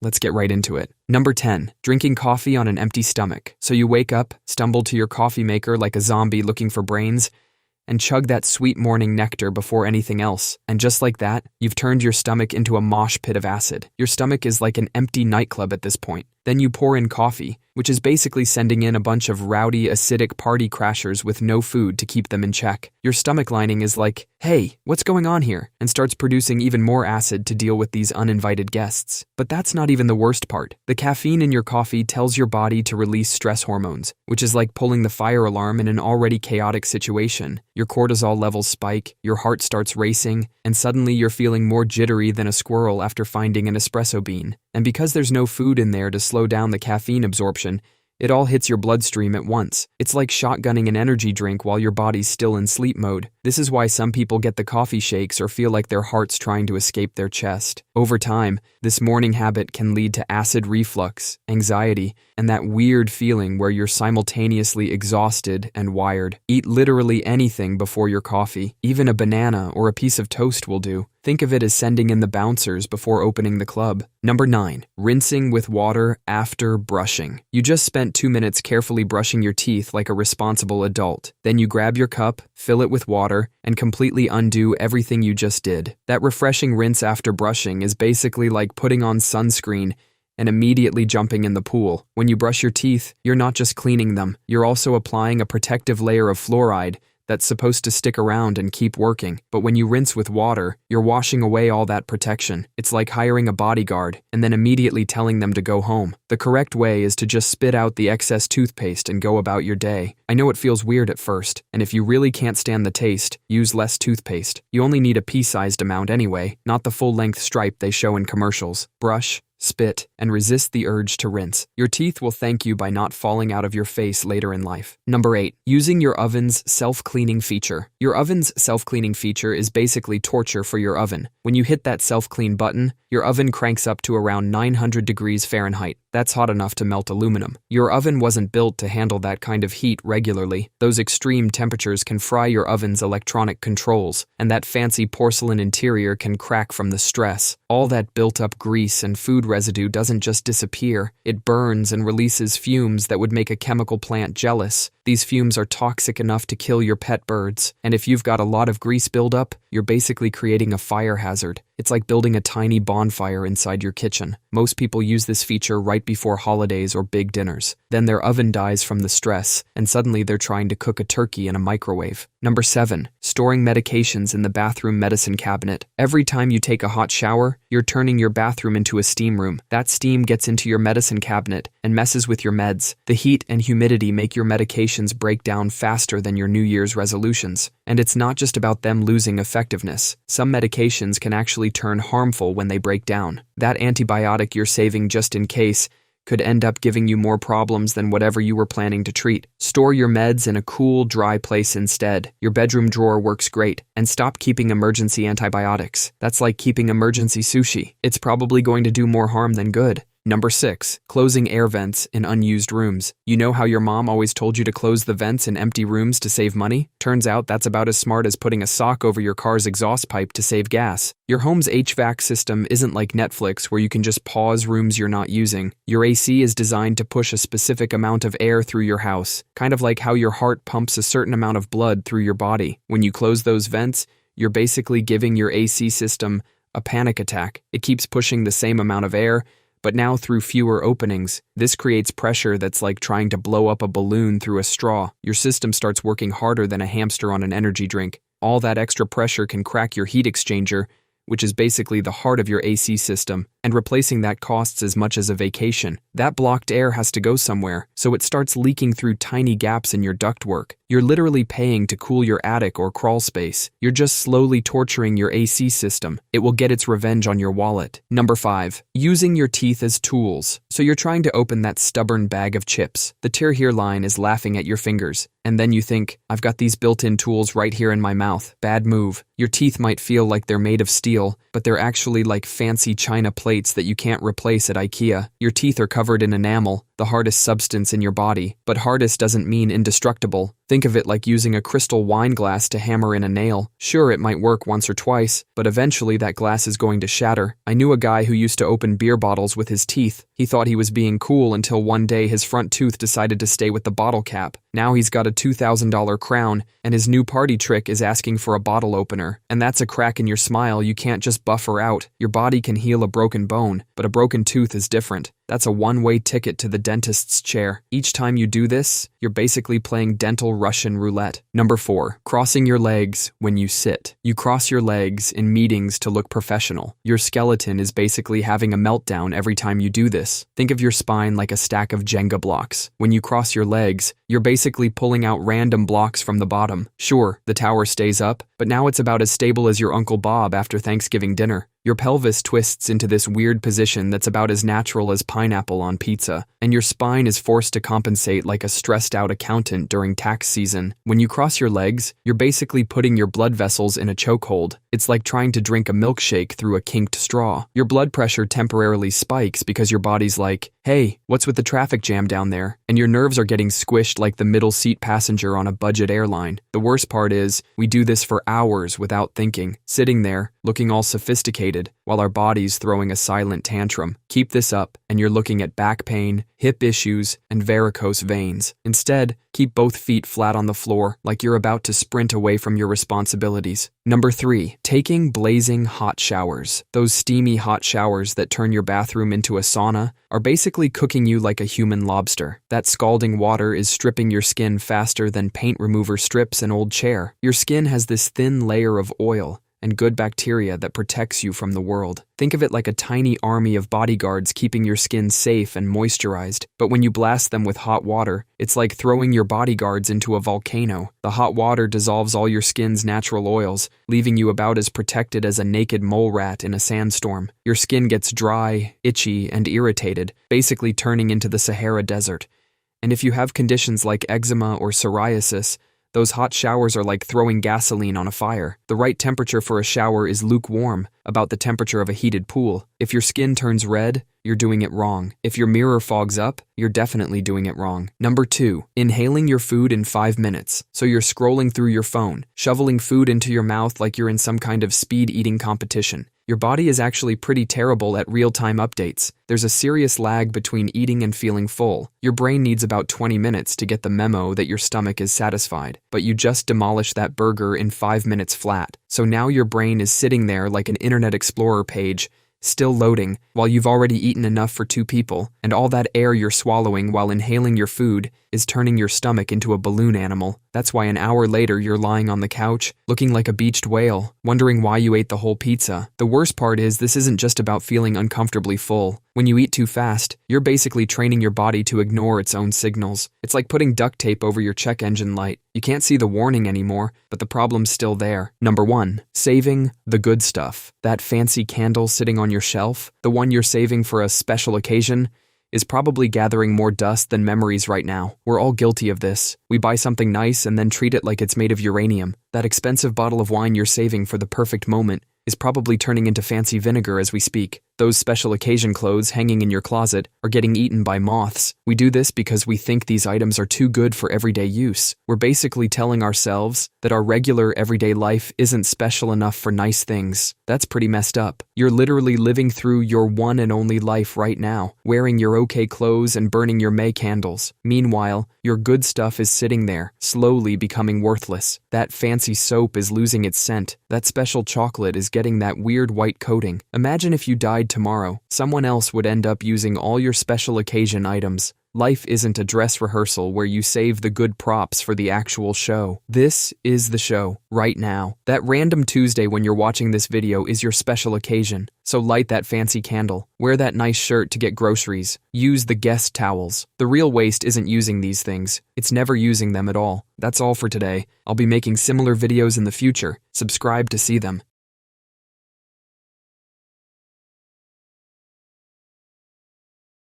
Let's get right into it. Number 10. Drinking coffee on an empty stomach. So you wake up, stumble to your coffee maker like a zombie looking for brains, and chug that sweet morning nectar before anything else. And just like that, you've turned your stomach into a mosh pit of acid. Your stomach is like an empty nightclub at this point. Then you pour in coffee, which is basically sending in a bunch of rowdy, acidic party crashers with no food to keep them in check. Your stomach lining is like, hey, what's going on here? And starts producing even more acid to deal with these uninvited guests. But that's not even the worst part. The caffeine in your coffee tells your body to release stress hormones, which is like pulling the fire alarm in an already chaotic situation. Your cortisol levels spike, your heart starts racing, and suddenly you're feeling more jittery than a squirrel after finding an espresso bean. And because there's no food in there to slow down the caffeine absorption, it all hits your bloodstream at once. It's like shotgunning an energy drink while your body's still in sleep mode. This is why some people get the coffee shakes or feel like their heart's trying to escape their chest. Over time, this morning habit can lead to acid reflux, anxiety, and that weird feeling where you're simultaneously exhausted and wired. Eat literally anything before your coffee. Even a banana or a piece of toast will do. Think of it as sending in the bouncers before opening the club. Number 9. Rinsing with water after brushing. You just spent 2 minutes carefully brushing your teeth like a responsible adult. Then you grab your cup, fill it with water, and completely undo everything you just did. That refreshing rinse after brushing is basically like putting on sunscreen and immediately jumping in the pool. When you brush your teeth, you're not just cleaning them, you're also applying a protective layer of fluoride that's supposed to stick around and keep working. But when you rinse with water, you're washing away all that protection. It's like hiring a bodyguard and then immediately telling them to go home. The correct way is to just spit out the excess toothpaste and go about your day. I know it feels weird at first, and if you really can't stand the taste, use less toothpaste. You only need a pea-sized amount anyway, not the full-length stripe they show in commercials. Brush, spit, and resist the urge to rinse. Your teeth will thank you by not falling out of your face later in life. Number 8. Using your oven's self-cleaning feature. Your oven's self-cleaning feature is basically torture for your oven. When you hit that self-clean button, your oven cranks up to around 900 degrees Fahrenheit. That's hot enough to melt aluminum. Your oven wasn't built to handle that kind of heat regularly. Those extreme temperatures can fry your oven's electronic controls, and that fancy porcelain interior can crack from the stress. All that built-up grease and food residue doesn't just disappear. It burns and releases fumes that would make a chemical plant jealous. These fumes are toxic enough to kill your pet birds, and if you've got a lot of grease buildup, you're basically creating a fire hazard. It's like building a tiny bonfire inside your kitchen. Most people use this feature right before holidays or big dinners. Then their oven dies from the stress, and suddenly they're trying to cook a turkey in a microwave. Number 7. Storing medications in the bathroom medicine cabinet. Every time you take a hot shower, you're turning your bathroom into a steam room. That steam gets into your medicine cabinet and messes with your meds. The heat and humidity make your medications break down faster than your New Year's resolutions. And it's not just about them losing effectiveness. Some medications can actually turn harmful when they break down. That antibiotic you're saving just in case could end up giving you more problems than whatever you were planning to treat. Store your meds in a cool, dry place instead. Your bedroom drawer works great. And stop keeping emergency antibiotics. That's like keeping emergency sushi. It's probably going to do more harm than good. Number 6. Closing air vents in unused rooms. You know how your mom always told you to close the vents in empty rooms to save money? Turns out that's about as smart as putting a sock over your car's exhaust pipe to save gas. Your home's HVAC system isn't like Netflix where you can just pause rooms you're not using. Your AC is designed to push a specific amount of air through your house, kind of like how your heart pumps a certain amount of blood through your body. When you close those vents, you're basically giving your AC system a panic attack. It keeps pushing the same amount of air, but now through fewer openings. This creates pressure that's like trying to blow up a balloon through a straw. Your system starts working harder than a hamster on an energy drink. All that extra pressure can crack your heat exchanger, which is basically the heart of your AC system, and replacing that costs as much as a vacation. That blocked air has to go somewhere, so it starts leaking through tiny gaps in your ductwork. You're literally paying to cool your attic or crawl space. You're just slowly torturing your AC system. It will get its revenge on your wallet. Number 5. Using your teeth as tools. So you're trying to open that stubborn bag of chips. The tear here line is laughing at your fingers. And then you think, I've got these built-in tools right here in my mouth. Bad move. Your teeth might feel like they're made of steel, but they're actually like fancy china plates that you can't replace at IKEA. Your teeth are covered in enamel. the hardest substance in your body. But hardest doesn't mean indestructible. Think of it like using a crystal wine glass to hammer in a nail. Sure, it might work once or twice, but eventually that glass is going to shatter. I knew a guy who used to open beer bottles with his teeth. He thought he was being cool until one day his front tooth decided to stay with the bottle cap. Now he's got a $2,000 crown, and his new party trick is asking for a bottle opener. And that's a crack in your smile you can't just buffer out. Your body can heal a broken bone, but a broken tooth is different. That's a one-way ticket to the dentist's chair. Each time you do this, you're basically playing dental Russian roulette. Number 4, crossing your legs when you sit. You cross your legs in meetings to look professional. Your skeleton is basically having a meltdown every time you do this. Think of your spine like a stack of Jenga blocks. When you cross your legs, you're basically pulling out random blocks from the bottom. Sure, the tower stays up, but now it's about as stable as your Uncle Bob after Thanksgiving dinner. Your pelvis twists into this weird position that's about as natural as pineapple on pizza, and your spine is forced to compensate like a stressed-out accountant during tax season. When you cross your legs, you're basically putting your blood vessels in a chokehold. It's like trying to drink a milkshake through a kinked straw. Your blood pressure temporarily spikes because your body's like, hey, what's with the traffic jam down there? And your nerves are getting squished like the middle seat passenger on a budget airline. The worst part is, we do this for hours without thinking, sitting there, looking all sophisticated, while our body's throwing a silent tantrum. Keep this up, and you're looking at back pain, hip issues, and varicose veins. Instead, keep both feet flat on the floor, like you're about to sprint away from your responsibilities. Number 3, taking blazing hot showers. Those steamy hot showers that turn your bathroom into a sauna are basically cooking you like a human lobster. That scalding water is stripping your skin faster than paint remover strips an old chair. Your skin has this thin layer of oil and good bacteria that protects you from the world. Think of it like a tiny army of bodyguards keeping your skin safe and moisturized. But when you blast them with hot water, it's like throwing your bodyguards into a volcano. The hot water dissolves all your skin's natural oils, leaving you about as protected as a naked mole rat in a sandstorm. Your skin gets dry, itchy, and irritated, basically turning into the Sahara Desert. And if you have conditions like eczema or psoriasis, those hot showers are like throwing gasoline on a fire. The right temperature for a shower is lukewarm, about the temperature of a heated pool. If your skin turns red, you're doing it wrong. If your mirror fogs up, you're definitely doing it wrong. Number 2, inhaling your food in 5 minutes. So you're scrolling through your phone, shoveling food into your mouth like you're in some kind of speed eating competition. Your body is actually pretty terrible at real-time updates. There's a serious lag between eating and feeling full. Your brain needs about 20 minutes to get the memo that your stomach is satisfied, but you just demolished that burger in 5 minutes flat. So now your brain is sitting there like an Internet Explorer page, still loading, while you've already eaten enough for 2 people, and all that air you're swallowing while inhaling your food is turning your stomach into a balloon animal. That's why an hour later you're lying on the couch, looking like a beached whale, wondering why you ate the whole pizza. The worst part is this isn't just about feeling uncomfortably full. When you eat too fast, you're basically training your body to ignore its own signals. It's like putting duct tape over your check engine light. You can't see the warning anymore, but the problem's still there. Number 1, saving the good stuff. That fancy candle sitting on your shelf, the one you're saving for a special occasion, is probably gathering more dust than memories right now. We're all guilty of this. We buy something nice and then treat it like it's made of uranium. That expensive bottle of wine you're saving for the perfect moment is probably turning into fancy vinegar as we speak. Those special occasion clothes hanging in your closet are getting eaten by moths. We do this because we think these items are too good for everyday use. We're basically telling ourselves that our regular everyday life isn't special enough for nice things. That's pretty messed up. You're literally living through your one and only life right now, wearing your okay clothes and burning your May candles. Meanwhile, your good stuff is sitting there, slowly becoming worthless. That fancy soap is losing its scent. That special chocolate is getting that weird white coating. Imagine if you died tomorrow. Someone else would end up using all your special occasion items. Life isn't a dress rehearsal where you save the good props for the actual show. This is the show, right now. That random Tuesday when you're watching this video is your special occasion. So light that fancy candle, wear that nice shirt to get groceries, use the guest towels. The real waste isn't using these things. It's never using them at all. That's all for today. I'll be making similar videos in the future. Subscribe to see them.